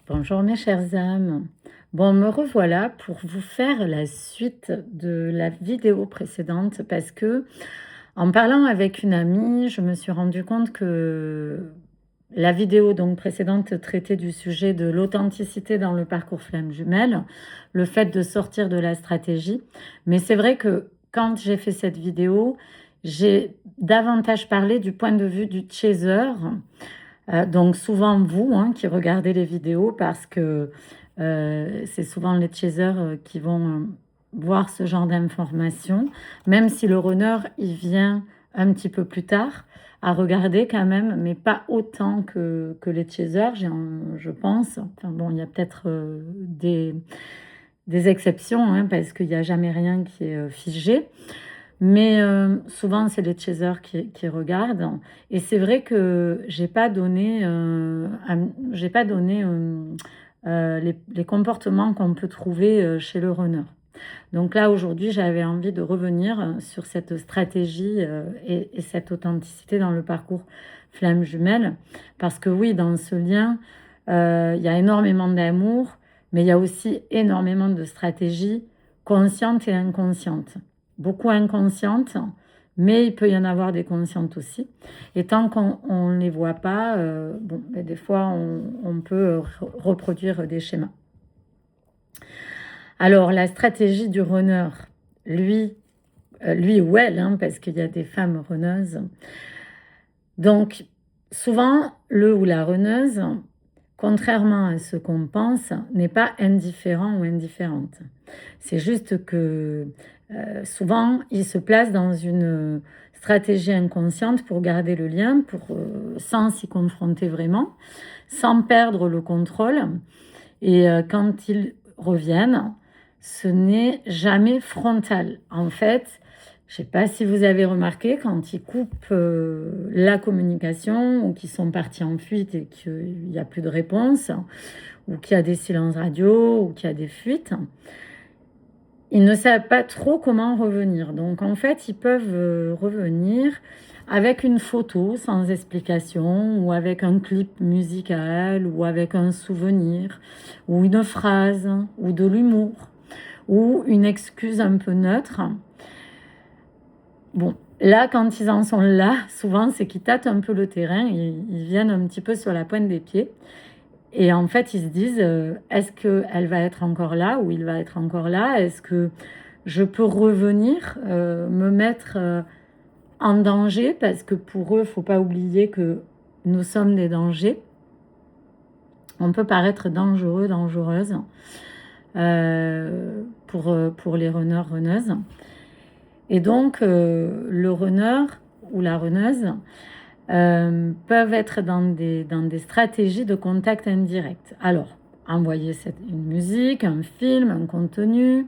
Bonjour mes chères âmes. Bon, me revoilà pour vous faire la suite de la vidéo précédente parce que en parlant avec une amie, je me suis rendu compte que la vidéo donc précédente traitait du sujet de l'authenticité dans le parcours flamme jumelle, le fait de sortir de la stratégie. Mais c'est vrai que quand j'ai fait cette vidéo, j'ai davantage parlé du point de vue du chaser. Donc souvent vous qui regardez les vidéos parce que c'est souvent les chasers qui vont voir ce genre d'informations, même si le runner il vient un petit peu plus tard à regarder quand même, mais pas autant que les chasers, je pense. Enfin bon, il y a peut-être des exceptions parce qu'il n'y a jamais rien qui est figé. Mais souvent, c'est les chasers qui regardent. Et c'est vrai que j'ai pas donné, j'ai pas donné les comportements qu'on peut trouver chez le runner. Donc là, aujourd'hui, j'avais envie de revenir sur cette stratégie et cette authenticité dans le parcours flamme jumelle. Parce que oui, dans ce lien, il y a énormément d'amour, mais il y a aussi énormément de stratégies conscientes et inconscientes. Beaucoup inconscientes, mais il peut y en avoir des conscientes aussi. Et tant qu'on ne les voit pas, des fois, on peut reproduire des schémas. Alors, la stratégie du runner, lui ou elle, parce qu'il y a des femmes runneuses. Donc, souvent, le ou la runneuse, contrairement à ce qu'on pense, n'est pas indifférent ou indifférente. C'est juste que souvent, il se place dans une stratégie inconsciente pour garder le lien, sans s'y confronter vraiment, sans perdre le contrôle. Et quand ils reviennent, ce n'est jamais frontal. En fait, je ne sais pas si vous avez remarqué, quand ils coupent la communication ou qu'ils sont partis en fuite et qu'il n'y a plus de réponse, ou qu'il y a des silences radio, ou qu'il y a des fuites, ils ne savent pas trop comment revenir. Donc en fait, ils peuvent revenir avec une photo sans explication, ou avec un clip musical, ou avec un souvenir, ou une phrase, ou de l'humour, ou une excuse un peu neutre. Bon, là, quand ils en sont là, souvent, c'est qu'ils tâtent un peu le terrain, ils viennent un petit peu sur la pointe des pieds. Et en fait, ils se disent, est-ce qu'elle va être encore là ou il va être encore là? Est-ce que je peux revenir, me mettre en danger? Parce que pour eux, il ne faut pas oublier que nous sommes des dangers. On peut paraître dangereux, dangereuse pour les runners, runneuses. Et donc, le runner ou la runneuse peuvent être dans des stratégies de contact indirect. Alors, envoyer une musique, un film, un contenu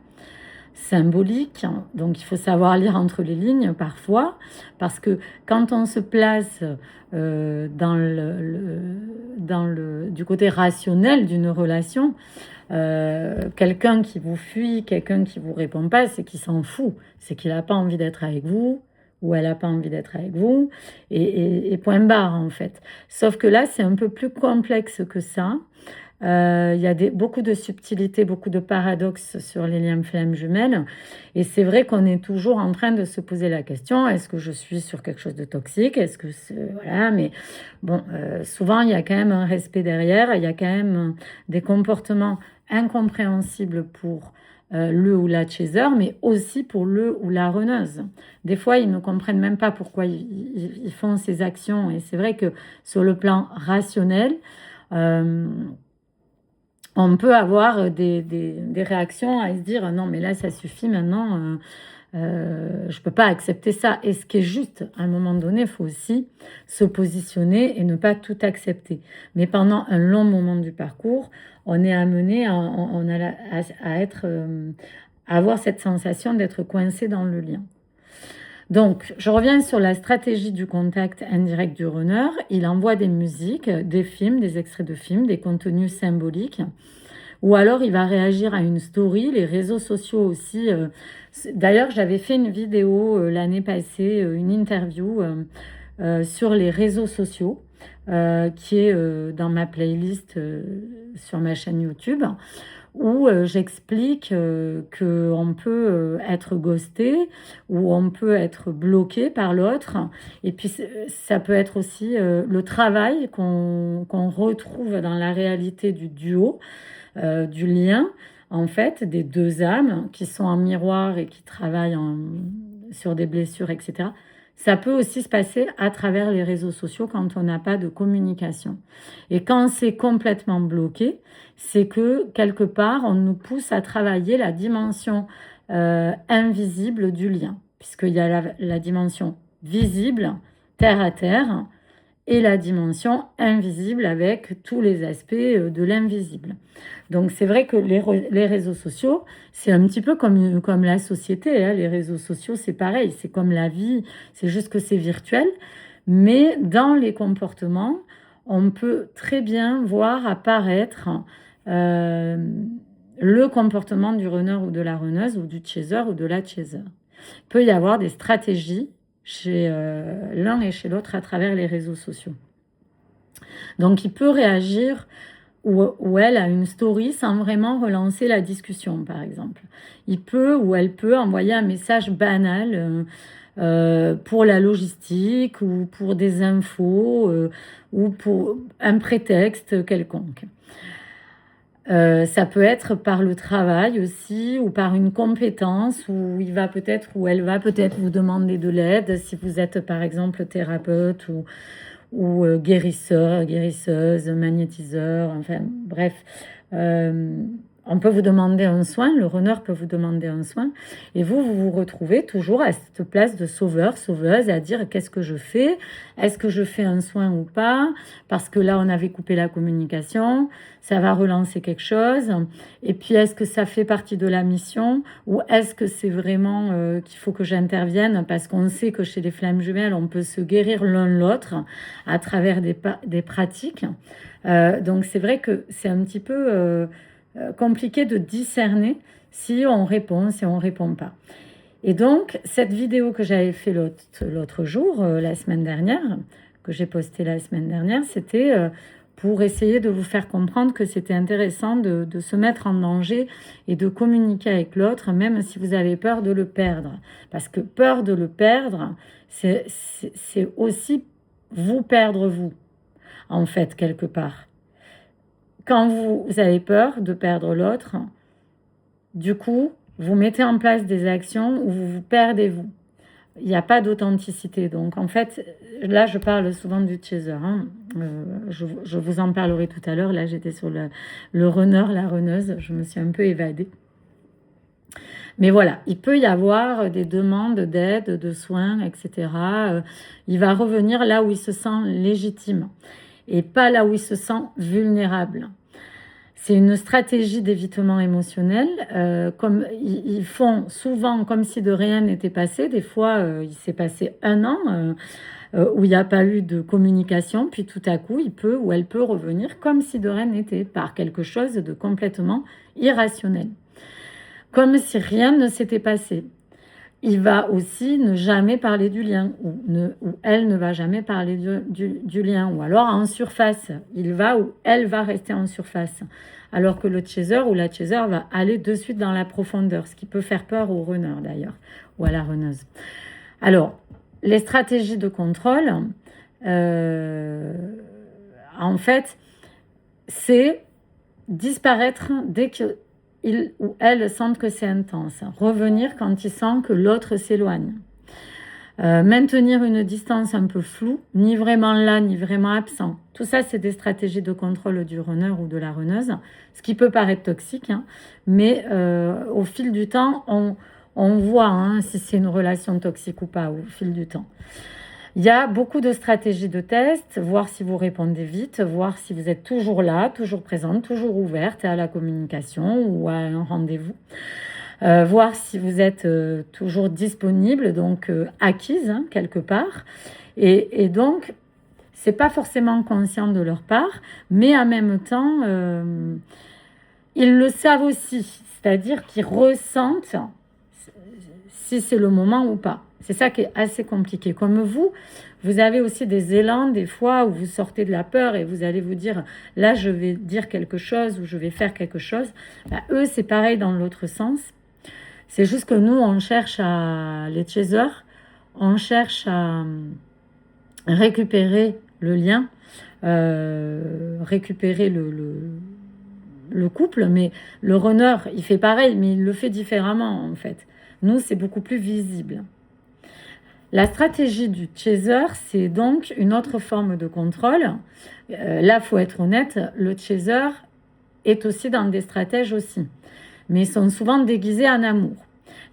symbolique. Donc, il faut savoir lire entre les lignes parfois, parce que quand on se place du côté rationnel d'une relation, quelqu'un qui vous fuit, quelqu'un qui vous répond pas, c'est qu'il s'en fout, c'est qu'il n'a pas envie d'être avec vous, ou elle n'a pas envie d'être avec vous, et point barre en fait. Sauf que là, c'est un peu plus complexe que ça. Il y a beaucoup de subtilités, beaucoup de paradoxes sur les liens flammes jumelles. Et c'est vrai qu'on est toujours en train de se poser la question, est-ce que je suis sur quelque chose de toxique? Est-ce que voilà, mais bon, souvent, il y a quand même un respect derrière, il y a quand même des comportements incompréhensibles pour le ou la chaser, mais aussi pour le ou la runneuse. Des fois, ils ne comprennent même pas pourquoi ils font ces actions. Et c'est vrai que sur le plan rationnel, on peut avoir des réactions à se dire non mais là ça suffit maintenant, je peux pas accepter ça. Et ce qui est juste, à un moment donné, il faut aussi se positionner et ne pas tout accepter. Mais pendant un long moment du parcours, on est amené à avoir cette sensation d'être coincé dans le lien. Donc, je reviens sur la stratégie du contact indirect du runner. Il envoie des musiques, des films, des extraits de films, des contenus symboliques. Ou alors, il va réagir à une story, les réseaux sociaux aussi. D'ailleurs, j'avais fait une vidéo l'année passée, une interview sur les réseaux sociaux. qui est dans ma playlist sur ma chaîne YouTube, où j'explique qu'on peut être ghosté, ou on peut être bloqué par l'autre. Et puis ça peut être aussi le travail qu'on retrouve dans la réalité du duo, du lien, en fait, des deux âmes qui sont en miroir et qui travaillent sur des blessures, etc. Ça peut aussi se passer à travers les réseaux sociaux quand on n'a pas de communication. Et quand c'est complètement bloqué, c'est que quelque part, on nous pousse à travailler la dimension invisible du lien, puisqu'il y a la dimension visible, terre à terre, et la dimension invisible avec tous les aspects de l'invisible. Donc c'est vrai que les réseaux sociaux, c'est un petit peu comme la société, hein. Les réseaux sociaux, c'est pareil, c'est comme la vie, c'est juste que c'est virtuel. Mais dans les comportements, on peut très bien voir apparaître le comportement du runner ou de la runneuse, ou du chaser ou de la chaser. Il peut y avoir des stratégies chez l'un et chez l'autre à travers les réseaux sociaux. Donc il peut réagir ou elle a une story sans vraiment relancer la discussion, par exemple. Il peut ou elle peut envoyer un message banal pour la logistique, ou pour des infos, ou pour un prétexte quelconque. Ça peut être par le travail aussi, ou par une compétence où il va peut-être, ou elle va peut-être vous demander de l'aide si vous êtes par exemple thérapeute ou guérisseur, guérisseuse, magnétiseur, enfin bref. On peut vous demander un soin, le runner peut vous demander un soin, et vous vous retrouvez toujours à cette place de sauveur, sauveuse, à dire qu'est-ce que je fais, est-ce que je fais un soin ou pas, parce que là on avait coupé la communication, ça va relancer quelque chose, et puis est-ce que ça fait partie de la mission, ou est-ce que c'est vraiment qu'il faut que j'intervienne, parce qu'on sait que chez les flammes jumelles on peut se guérir l'un l'autre à travers des pratiques. Donc c'est vrai que c'est un petit peu compliqué de discerner si on répond, si on répond pas. Et donc, cette vidéo que j'avais fait l'autre jour, la semaine dernière, que j'ai postée la semaine dernière, c'était pour essayer de vous faire comprendre que c'était intéressant de se mettre en danger et de communiquer avec l'autre, même si vous avez peur de le perdre. Parce que peur de le perdre, c'est aussi vous perdre vous, en fait, quelque part. Quand vous avez peur de perdre l'autre, du coup, vous mettez en place des actions où vous vous perdez vous. Il n'y a pas d'authenticité. Donc, en fait, là, je parle souvent du chaser. Hein. Je vous en parlerai tout à l'heure. Là, j'étais sur le runner, la runneuse. Je me suis un peu évadée. Mais voilà, il peut y avoir des demandes d'aide, de soins, etc. Il va revenir là où il se sent légitime et pas là où il se sent vulnérable. C'est une stratégie d'évitement émotionnel. Comme ils font souvent comme si de rien n'était passé. Des fois, il s'est passé un an où il n'y a pas eu de communication. Puis tout à coup, il peut ou elle peut revenir comme si de rien n'était, par quelque chose de complètement irrationnel. Comme si rien ne s'était passé. Il va aussi ne jamais parler du lien, ou elle ne va jamais parler du lien, ou alors en surface. Il va ou elle va rester en surface. Alors que le chaser ou la chaser va aller de suite dans la profondeur, ce qui peut faire peur au runner d'ailleurs, ou à la runneuse. Alors, les stratégies de contrôle, en fait, c'est disparaître dès que il ou elle sentent que c'est intense. Revenir quand ils sentent que l'autre s'éloigne. Maintenir une distance un peu floue, ni vraiment là, ni vraiment absent. Tout ça, c'est des stratégies de contrôle du runner ou de la runneuse, ce qui peut paraître toxique, hein, mais au fil du temps, on voit hein, si c'est une relation toxique ou pas au fil du temps. Il y a beaucoup de stratégies de test, voir si vous répondez vite, voir si vous êtes toujours là, toujours présente, toujours ouverte à la communication ou à un rendez-vous. Voir si vous êtes toujours disponible, donc acquise hein, quelque part. Et donc, c'est pas forcément conscient de leur part, mais en même temps, ils le savent aussi, c'est-à-dire qu'ils ressentent si c'est le moment ou pas. C'est ça qui est assez compliqué. Comme vous Vous avez aussi des élans, des fois, où vous sortez de la peur et vous allez vous dire, là, je vais dire quelque chose ou je vais faire quelque chose. Bah, eux, c'est pareil dans l'autre sens. C'est juste que nous, on cherche les chasers, on cherche à récupérer le lien, récupérer le couple, mais le runner, il fait pareil, mais il le fait différemment en fait. Nous, c'est beaucoup plus visible. La stratégie du chaser, c'est donc une autre forme de contrôle. Là, faut être honnête, le chaser est aussi dans des stratèges aussi, mais ils sont souvent déguisés en amour.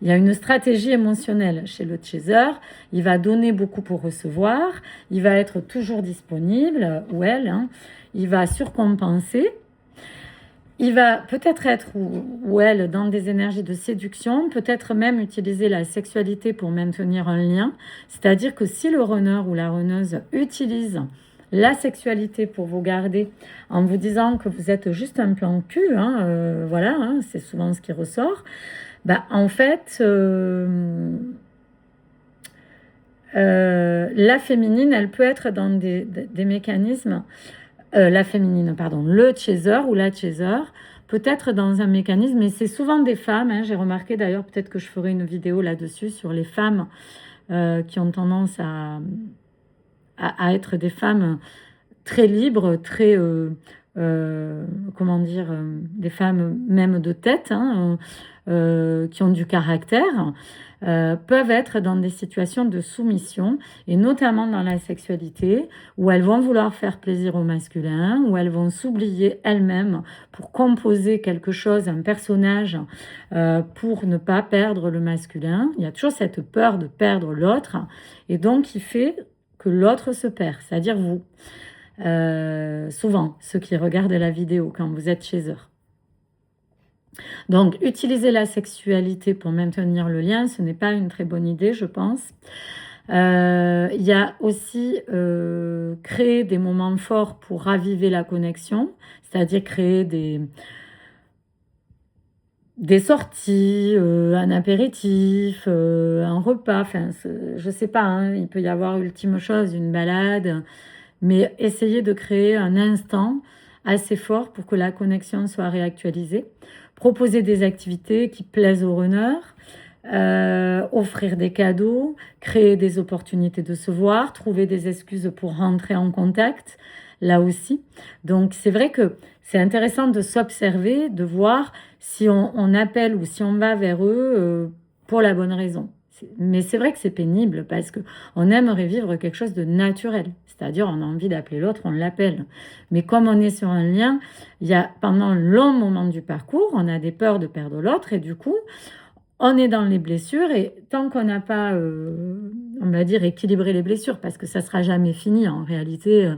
Il y a une stratégie émotionnelle chez le chaser. Il va donner beaucoup pour recevoir. Il va être toujours disponible, ou elle. Hein. Il va surcompenser. Il va peut-être être, ou elle, dans des énergies de séduction, peut-être même utiliser la sexualité pour maintenir un lien. C'est-à-dire que si le runner ou la runneuse utilise la sexualité pour vous garder en vous disant que vous êtes juste un plan cul, hein, voilà, hein, c'est souvent ce qui ressort, bah, en fait, la féminine, elle peut être dans des mécanismes, la féminine, pardon, le chaser ou la chaser peut être dans un mécanisme, et c'est souvent des femmes, hein, j'ai remarqué d'ailleurs, peut-être que je ferai une vidéo là-dessus sur les femmes qui ont tendance à être des femmes très libres, très, comment dire, des femmes même de tête, hein, qui ont du caractère, peuvent être dans des situations de soumission, et notamment dans la sexualité, où elles vont vouloir faire plaisir au masculin, où elles vont s'oublier elles-mêmes pour composer quelque chose, un personnage, pour ne pas perdre le masculin. Il y a toujours cette peur de perdre l'autre, et donc qui fait que l'autre se perd, c'est-à-dire vous. Souvent, ceux qui regardent la vidéo quand vous êtes chez eux. Donc, utiliser la sexualité pour maintenir le lien, ce n'est pas une très bonne idée, je pense. Il y a aussi créer des moments forts pour raviver la connexion, c'est-à-dire créer des sorties, un apéritif, un repas, enfin, je sais pas, hein, il peut y avoir ultime chose, une balade, mais essayer de créer un instant assez fort pour que la connexion soit réactualisée. Proposer des activités qui plaisent aux runners, offrir des cadeaux, créer des opportunités de se voir, trouver des excuses pour rentrer en contact, là aussi. Donc c'est vrai que c'est intéressant de s'observer, de voir si on appelle ou si on va vers eux pour la bonne raison. Mais c'est vrai que c'est pénible parce qu'on aimerait vivre quelque chose de naturel. C'est-à-dire, on a envie d'appeler l'autre, on l'appelle. Mais comme on est sur un lien, il y a pendant un long moment du parcours, on a des peurs de perdre l'autre et du coup, on est dans les blessures et tant qu'on n'a pas, on va dire, équilibré les blessures, parce que ça sera jamais fini en réalité.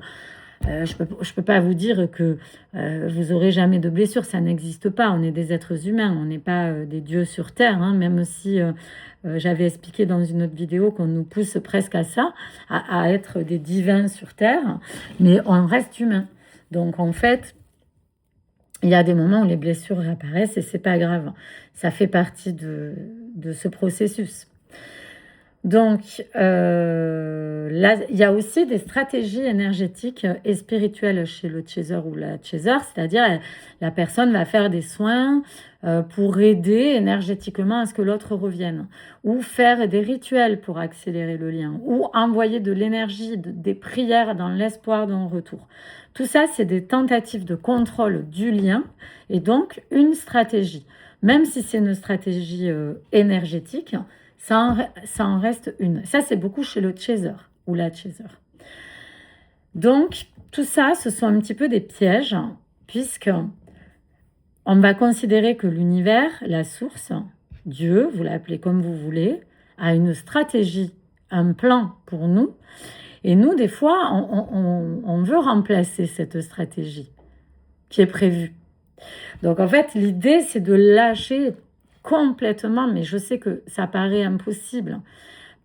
Je peux pas vous dire que vous aurez jamais de blessures, ça n'existe pas. On est des êtres humains, on n'est pas des dieux sur terre, hein, même si j'avais expliqué dans une autre vidéo qu'on nous pousse presque à ça, à être des divins sur terre, mais on reste humain. Donc en fait, il y a des moments où les blessures réapparaissent et c'est pas grave. Ça fait partie de ce processus. Donc, là, il y a aussi des stratégies énergétiques et spirituelles chez le chaser ou la chaser, c'est-à-dire la personne va faire des soins pour aider énergétiquement à ce que l'autre revienne, ou faire des rituels pour accélérer le lien, ou envoyer de l'énergie, des prières dans l'espoir d'un retour. Tout ça, c'est des tentatives de contrôle du lien et donc une stratégie. Même si c'est une stratégie énergétique, ça en reste une. Ça, c'est beaucoup chez le chaser ou la chaser. Donc, tout ça, ce sont un petit peu des pièges, puisque on va considérer que l'univers, la source, Dieu, vous l'appelez comme vous voulez, a une stratégie, un plan pour nous. Et nous, des fois, on veut remplacer cette stratégie qui est prévue. Donc, en fait, l'idée, c'est de lâcher complètement, mais je sais que ça paraît impossible.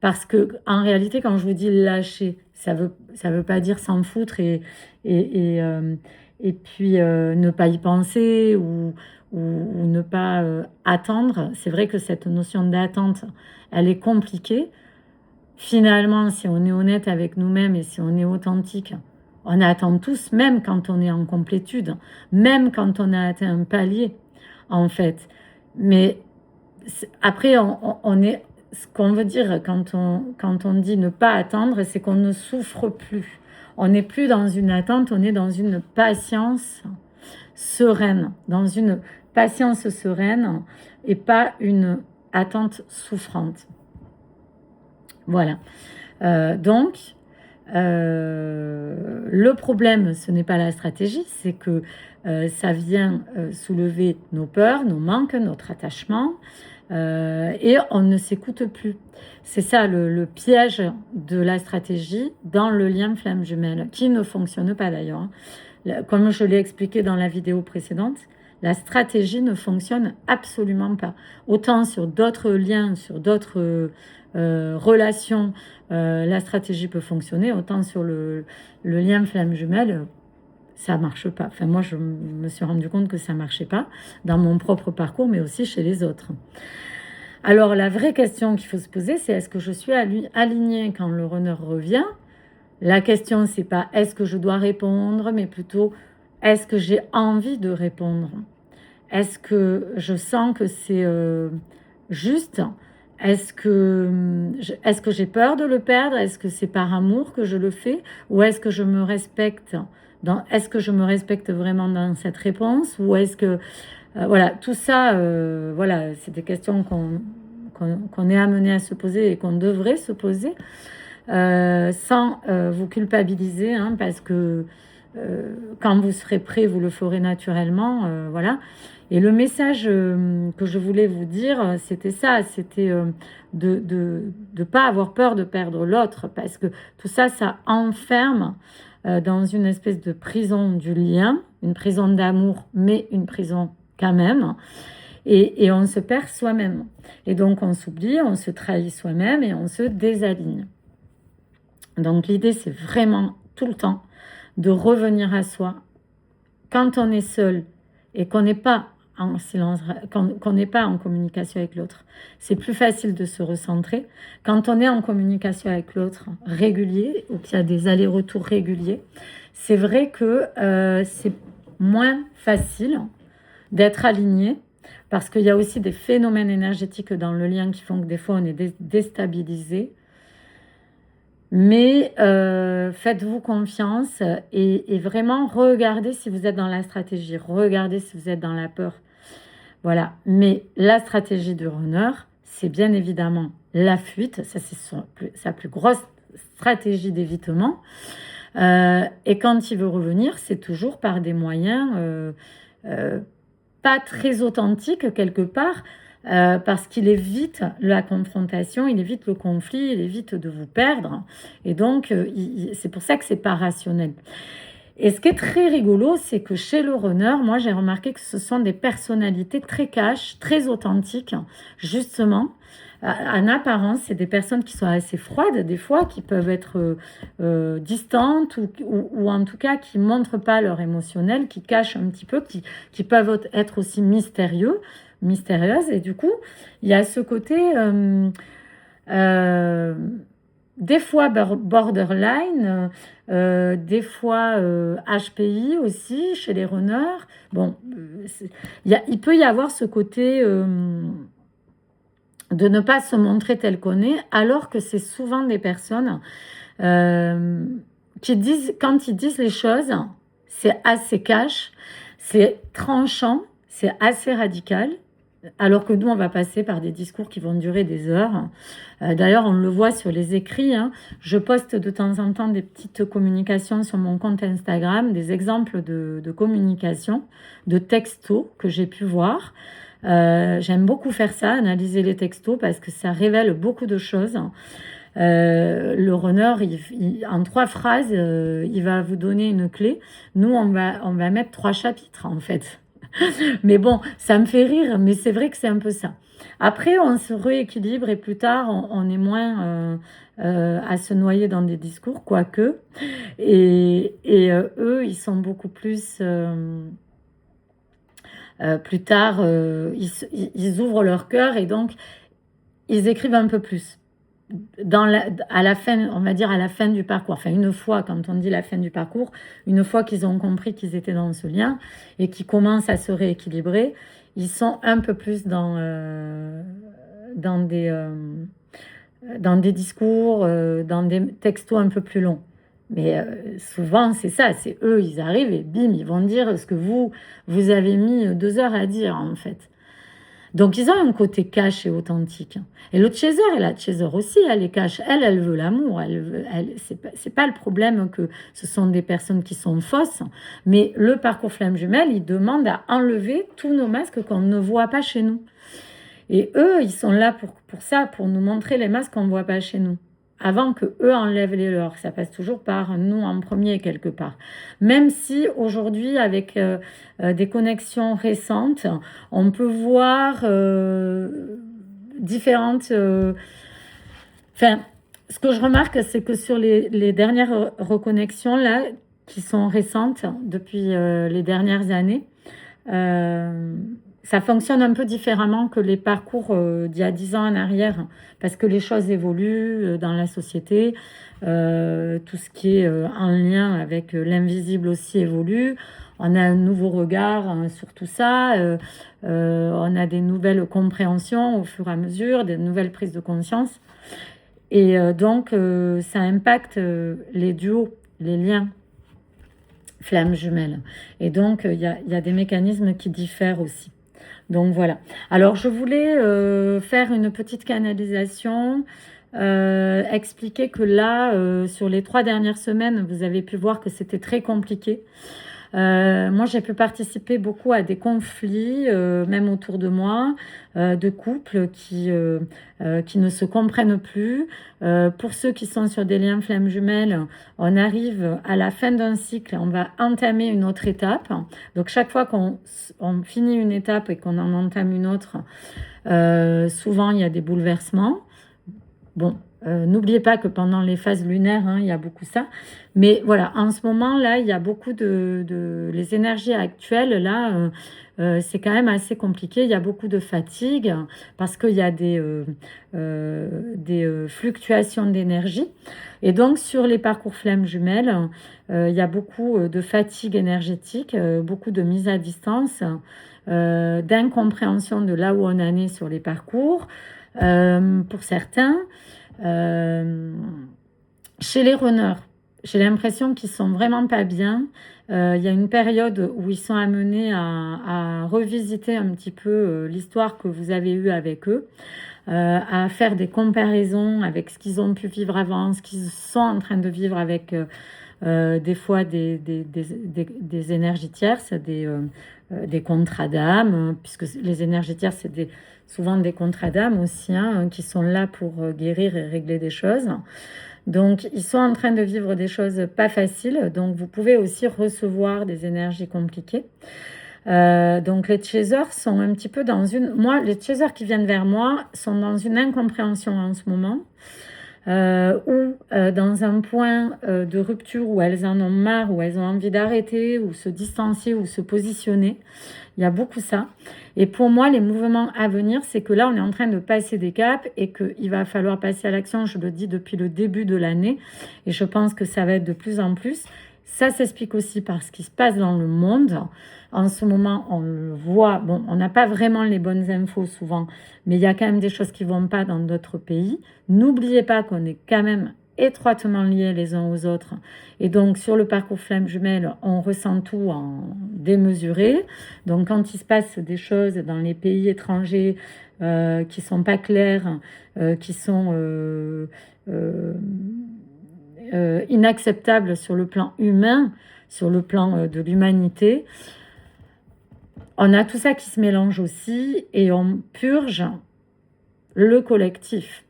Parce que, en réalité, quand je vous dis lâcher, ça veut pas dire s'en foutre et puis ne pas y penser ou ne pas attendre. C'est vrai que cette notion d'attente, elle est compliquée. finalement, si on est honnête avec nous-mêmes et si on est authentique, on attend tous, même quand on est en complétude, même quand on a atteint un palier, en fait. Mais après, on est, ce qu'on veut dire quand on dit ne pas attendre, c'est qu'on ne souffre plus. On n'est plus dans une attente, on est dans une patience sereine, dans une patience sereine et pas une attente souffrante. Voilà. Donc, le problème, ce n'est pas la stratégie, c'est que ça vient soulever nos peurs, nos manques, notre attachement, et on ne s'écoute plus. C'est ça le piège de la stratégie dans le lien flamme jumelle, qui ne fonctionne pas d'ailleurs, hein. Comme je l'ai expliqué dans la vidéo précédente, la stratégie ne fonctionne absolument pas. Autant sur d'autres liens, sur d'autres relations, la stratégie peut fonctionner, autant sur le lien flamme jumelle, ça marche pas. Enfin, moi, je me suis rendu compte que ça marchait pas dans mon propre parcours, mais aussi chez les autres. Alors, la vraie question qu'il faut se poser, c'est est-ce que je suis alignée quand le runner revient? La question, c'est pas est-ce que je dois répondre, mais plutôt est-ce que j'ai envie de répondre? Est-ce que je sens que c'est juste? Est-ce que j'ai peur de le perdre? Est-ce que c'est par amour que je le fais? Ou est-ce que je me respecte est-ce que je me respecte vraiment dans cette réponse? Ou est-ce que... voilà, tout ça, voilà, c'est des questions qu'on est amené à se poser et qu'on devrait se poser. Sans vous culpabiliser, hein, parce que quand vous serez prêt, vous le ferez naturellement, voilà. Et le message que je voulais vous dire, c'était ça, c'était de pas avoir peur de perdre l'autre, parce que tout ça, ça enferme dans une espèce de prison du lien, une prison d'amour, mais une prison quand même. Et on se perd soi-même. Et donc on s'oublie, on se trahit soi-même et on se désaligne. Donc l'idée, c'est vraiment tout le temps de revenir à soi. Quand on est seul et qu'on n'est pas en silence, qu'on n'est pas en communication avec l'autre, c'est plus facile de se recentrer. Quand on est en communication avec l'autre régulier, ou qu'il y a des allers-retours réguliers, c'est vrai que c'est moins facile d'être aligné, parce qu'il y a aussi des phénomènes énergétiques dans le lien qui font que des fois on est déstabilisé. Mais faites-vous confiance et vraiment regardez si vous êtes dans la stratégie, regardez si vous êtes dans la peur. Voilà. Mais la stratégie du runner, c'est bien évidemment la fuite. Ça, c'est sa plus grosse stratégie d'évitement. Et quand il veut revenir, c'est toujours par des moyens pas très authentiques quelque part. Parce qu'il évite la confrontation, il évite le conflit, il évite de vous perdre. Et donc, c'est pour ça que c'est pas rationnel. Et ce qui est très rigolo, c'est que chez le runner, moi, j'ai remarqué que ce sont des personnalités très cash, très authentiques, justement. En apparence, c'est des personnes qui sont assez froides, des fois, qui peuvent être distantes ou en tout cas qui ne montrent pas leur émotionnel, qui cachent un petit peu, qui peuvent être aussi mystérieuses. Et du coup, il y a ce côté, des fois borderline, des fois HPI aussi, chez les runners. Bon, il peut y avoir ce côté de ne pas se montrer tel qu'on est, alors que c'est souvent des personnes qui disent, quand ils disent les choses, c'est assez cash, c'est tranchant, c'est assez radical, alors que nous, on va passer par des discours qui vont durer des heures. D'ailleurs, on le voit sur les écrits, hein. Je poste de temps en temps des petites communications sur mon compte Instagram, des exemples de communication, de textos que j'ai pu voir. J'aime beaucoup faire ça, analyser les textos, parce que ça révèle beaucoup de choses. Le runner, en 3 phrases, il va vous donner une clé. Nous, on va mettre 3 chapitres, en fait. Mais bon, ça me fait rire, mais c'est vrai que c'est un peu ça. Après, on se rééquilibre et plus tard, on est moins à se noyer dans des discours, quoique. Et eux, ils sont beaucoup plus... plus tard, ils ouvrent leur cœur et donc, ils écrivent un peu plus. à la fin, on va dire à la fin du parcours, enfin une fois, quand on dit la fin du parcours, une fois qu'ils ont compris qu'ils étaient dans ce lien et qu'ils commencent à se rééquilibrer, ils sont un peu plus dans dans des discours, dans des textos un peu plus longs. Mais souvent, c'est ça, c'est eux, ils arrivent et bim, ils vont dire ce que vous avez mis 2 heures à dire, en fait. Donc, ils ont un côté cash et authentique. Et l'autre chaser, et la chaser aussi, elle est cash. Elle veut l'amour. C'est pas le problème que ce sont des personnes qui sont fausses. Mais le parcours flamme jumelle, il demande à enlever tous nos masques qu'on ne voit pas chez nous. Et eux, ils sont là pour ça, pour nous montrer les masques qu'on ne voit pas chez nous. Avant que eux enlèvent les leurs. Ça passe toujours par nous en premier quelque part. Même si aujourd'hui, avec des connexions récentes, on peut voir différentes... Enfin, ce que je remarque, c'est que sur les dernières reconnexions, là, qui sont récentes depuis les dernières années, ça fonctionne un peu différemment que les parcours d'il y a 10 ans en arrière, parce que les choses évoluent dans la société, tout ce qui est en lien avec l'invisible aussi évolue. On a un nouveau regard sur tout ça, on a des nouvelles compréhensions au fur et à mesure, des nouvelles prises de conscience. Et donc, ça impacte les duos, les liens flammes jumelles. Et donc, il y a des mécanismes qui diffèrent aussi. Donc voilà. Alors je voulais faire une petite canalisation, expliquer que là, sur les 3 dernières semaines, vous avez pu voir que c'était très compliqué. Moi, j'ai pu participer beaucoup à des conflits, même autour de moi, de couples qui ne se comprennent plus. Pour ceux qui sont sur des liens flammes jumelles, on arrive à la fin d'un cycle, on va entamer une autre étape. Donc, chaque fois qu'on finit une étape et qu'on en entame une autre, souvent, il y a des bouleversements. Bon, n'oubliez pas que pendant les phases lunaires, il y a beaucoup ça. Mais voilà, en ce moment-là, il y a beaucoup les énergies actuelles, là, c'est quand même assez compliqué. Il y a beaucoup de fatigue parce qu'il y a des fluctuations d'énergie. Et donc, sur les parcours flammes jumelles, il y a beaucoup de fatigue énergétique, beaucoup de mise à distance, d'incompréhension de là où on en est sur les parcours. Pour certains, chez les runners, j'ai l'impression qu'ils sont vraiment pas bien. Il y a une période où ils sont amenés à revisiter un petit peu l'histoire que vous avez eue avec eux, à faire des comparaisons avec ce qu'ils ont pu vivre avant, ce qu'ils sont en train de vivre avec des fois des énergies tierces, des contrats d'âme, puisque les énergies tierces, c'est souvent des contrats d'âme aussi, qui sont là pour guérir et régler des choses. Donc, ils sont en train de vivre des choses pas faciles. Donc, vous pouvez aussi recevoir des énergies compliquées. Donc, les chasers sont un petit peu dans les chasers qui viennent vers moi sont dans une incompréhension en ce moment. Ou dans un point de rupture où elles en ont marre, où elles ont envie d'arrêter, ou se distancier, ou se positionner. Il y a beaucoup ça. Et pour moi, les mouvements à venir, c'est que là, on est en train de passer des caps et qu'il va falloir passer à l'action. Je le dis depuis le début de l'année et je pense que ça va être de plus en plus. Ça s'explique aussi par ce qui se passe dans le monde. En ce moment, on le voit. Bon, on n'a pas vraiment les bonnes infos souvent, mais il y a quand même des choses qui ne vont pas dans d'autres pays. N'oubliez pas qu'on est quand même étroitement liés les uns aux autres. Et donc, sur le parcours flamme jumelle, on ressent tout en démesuré. Donc, quand il se passe des choses dans les pays étrangers qui ne sont pas claires, qui sont inacceptables sur le plan humain, sur le plan de l'humanité, on a tout ça qui se mélange aussi et on purge le collectif.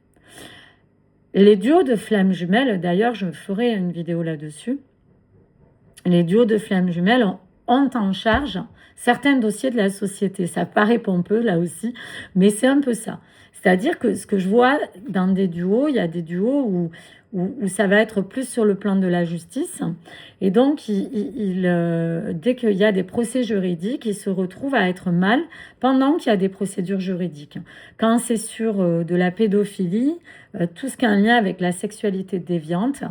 Les duos de flammes jumelles, d'ailleurs, je ferai une vidéo là-dessus. Les duos de flammes jumelles ont en charge certains dossiers de la société. Ça paraît pompeux là aussi, mais c'est un peu ça. C'est-à-dire que ce que je vois dans des duos, il y a des duos où ça va être plus sur le plan de la justice. Et donc, dès qu'il y a des procès juridiques, il se retrouve à être mal pendant qu'il y a des procédures juridiques. Quand c'est sur de la pédophilie, tout ce qui a un lien avec la sexualité déviante,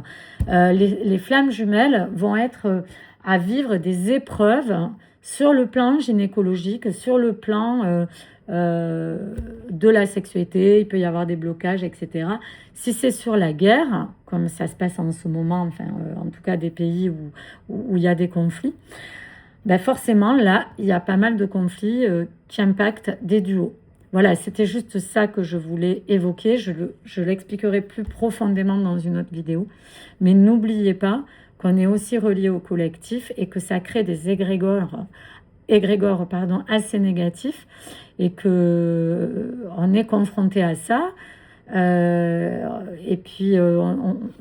les flammes jumelles vont être à vivre des épreuves sur le plan gynécologique, sur le plan de la sexualité, il peut y avoir des blocages, etc. Si c'est sur la guerre, comme ça se passe en ce moment, enfin, en tout cas des pays où il y a des conflits, ben forcément, là, il y a pas mal de conflits qui impactent des duos. Voilà, c'était juste ça que je voulais évoquer. Je l'expliquerai plus profondément dans une autre vidéo. Mais n'oubliez pas qu'on est aussi relié au collectif et que ça crée des égrégores assez négatifs et que on est confronté à ça. Et puis,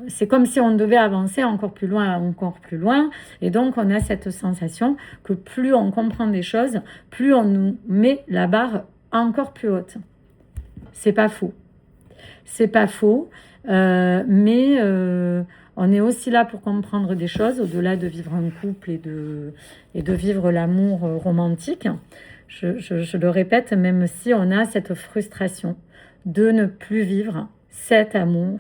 c'est comme si on devait avancer encore plus loin. Et donc, on a cette sensation que plus on comprend des choses, plus on nous met la barre encore plus haute. C'est pas faux. C'est pas faux. Mais on est aussi là pour comprendre des choses, au-delà de vivre un couple et de vivre l'amour romantique. Je le répète, même si on a cette frustration de ne plus vivre cet amour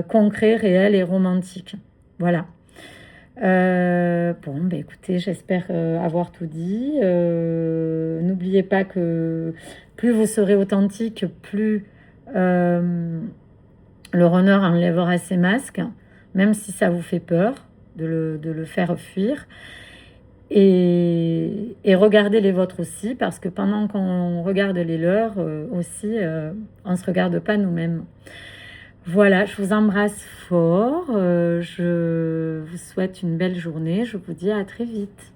concret, réel et romantique. Voilà. Bon, ben écoutez, j'espère avoir tout dit. N'oubliez pas que plus vous serez authentique, plus le runner enlèvera ses masques, même si ça vous fait peur de le faire fuir. Et regardez les vôtres aussi, parce que pendant qu'on regarde les leurs aussi, on ne se regarde pas nous-mêmes. Voilà, je vous embrasse fort, je vous souhaite une belle journée, je vous dis à très vite.